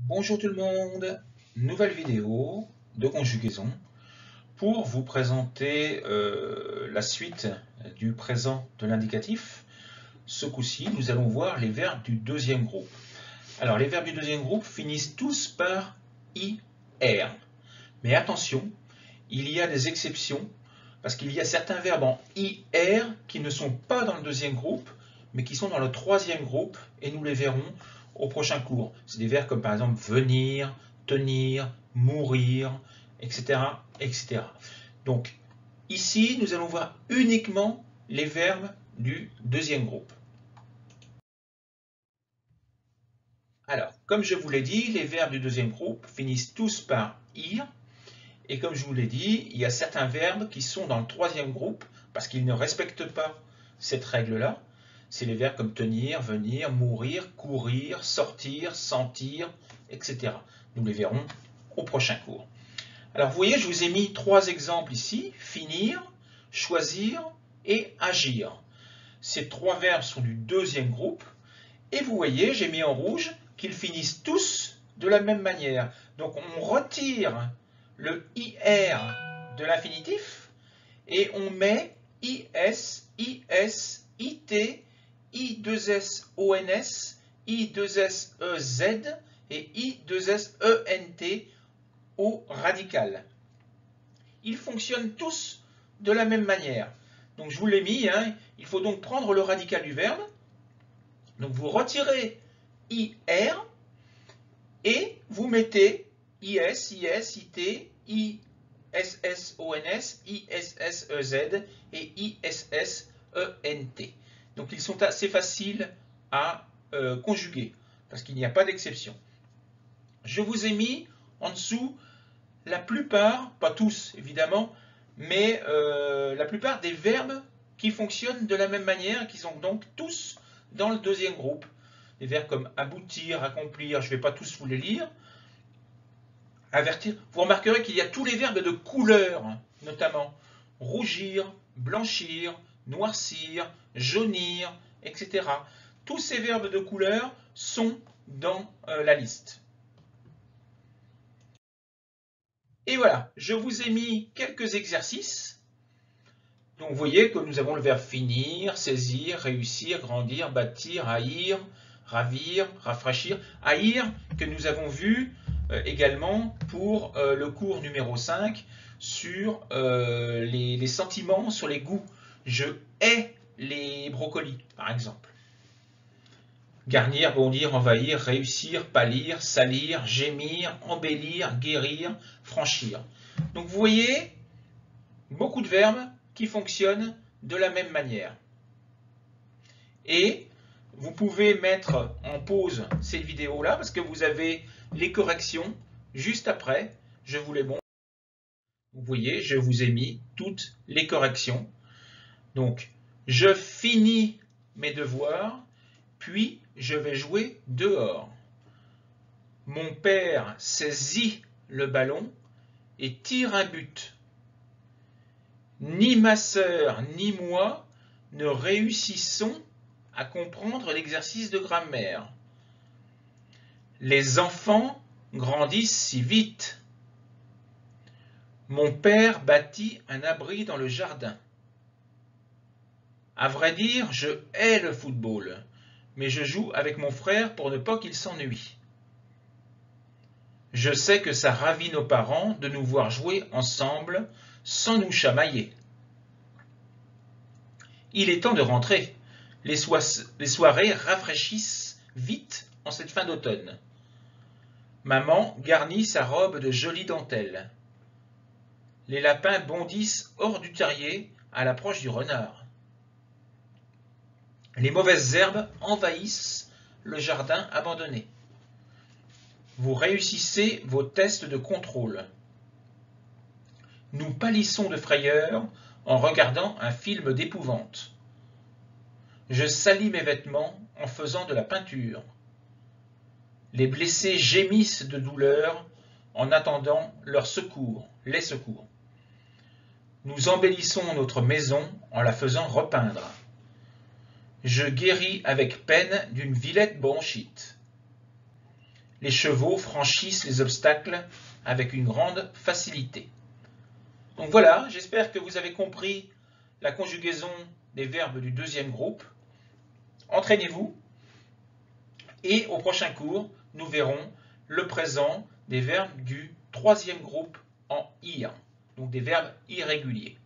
Bonjour tout le monde, nouvelle vidéo de conjugaison pour vous présenter la suite du présent de l'indicatif. Ce coup-ci, nous allons voir les verbes du deuxième groupe. Alors, les verbes du deuxième groupe finissent tous par IR. Mais attention, il y a des exceptions parce qu'il y a certains verbes en IR qui ne sont pas dans le deuxième groupe, mais qui sont dans le troisième groupe, et nous les verrons au prochain cours. C'est des verbes comme par exemple venir, tenir, mourir, etc., etc. Donc ici, nous allons voir uniquement les verbes du deuxième groupe. Alors, comme je vous l'ai dit, les verbes du deuxième groupe finissent tous par ir. Et comme je vous l'ai dit, il y a certains verbes qui sont dans le troisième groupe parce qu'ils ne respectent pas cette règle-là. C'est les verbes comme tenir, venir, mourir, courir, sortir, sentir, etc. Nous les verrons au prochain cours. Alors vous voyez, je vous ai mis trois exemples ici, finir, choisir et agir. Ces trois verbes sont du deuxième groupe. Et vous voyez, j'ai mis en rouge qu'ils finissent tous de la même manière. Donc on retire le IR de l'infinitif et on met IS, IS, IT, I2SONS, I2SEZ et I2SENT au radical. Ils fonctionnent tous de la même manière. Donc je vous l'ai mis, hein, il faut donc prendre le radical du verbe. Donc vous retirez IR et vous mettez IS, IS, IT, ISSONS, ISSEZ et ISSENT. Donc ils sont assez faciles à conjuguer parce qu'il n'y a pas d'exception. Je vous ai mis en dessous la plupart, pas tous évidemment, mais la plupart des verbes qui fonctionnent de la même manière, qui sont donc tous dans le deuxième groupe. Des verbes comme aboutir, accomplir, je ne vais pas tous vous les lire. Avertir, vous remarquerez qu'il y a tous les verbes de couleur, notamment rougir, blanchir, noircir, jaunir, etc. Tous ces verbes de couleur sont dans la liste. Et voilà, je vous ai mis quelques exercices. Donc vous voyez que nous avons le verbe finir, saisir, réussir, grandir, bâtir, haïr, ravir, rafraîchir. Haïr que nous avons vu également pour le cours numéro 5 sur les sentiments, sur les goûts. Je hais les brocolis, par exemple. Garnir, bondir, envahir, réussir, pâlir, salir, gémir, embellir, guérir, franchir. Donc vous voyez, beaucoup de verbes qui fonctionnent de la même manière. Et vous pouvez mettre en pause cette vidéo-là parce que vous avez les corrections juste après. Je vous les montre. Vous voyez, je vous ai mis toutes les corrections. Donc, je finis mes devoirs, puis je vais jouer dehors. Mon père saisit le ballon et tire un but. Ni ma sœur ni moi ne réussissons à comprendre l'exercice de grammaire. Les enfants grandissent si vite. Mon père bâtit un abri dans le jardin. À vrai dire, je hais le football, mais je joue avec mon frère pour ne pas qu'il s'ennuie. Je sais que ça ravit nos parents de nous voir jouer ensemble sans nous chamailler. Il est temps de rentrer. Les soirées rafraîchissent vite en cette fin d'automne. Maman garnit sa robe de jolies dentelles. Les lapins bondissent hors du terrier à l'approche du renard. Les mauvaises herbes envahissent le jardin abandonné. Vous réussissez vos tests de contrôle. Nous pâlissons de frayeur en regardant un film d'épouvante. Je salis mes vêtements en faisant de la peinture. Les blessés gémissent de douleur en attendant leur secours, les secours. Nous embellissons notre maison en la faisant repeindre. Je guéris avec peine d'une vilaine bronchite. les chevaux franchissent les obstacles avec une grande facilité. Donc voilà, j'espère que vous avez compris la conjugaison des verbes du deuxième groupe. Entraînez-vous et au prochain cours, nous verrons le présent des verbes du troisième groupe en ir, donc des verbes irréguliers.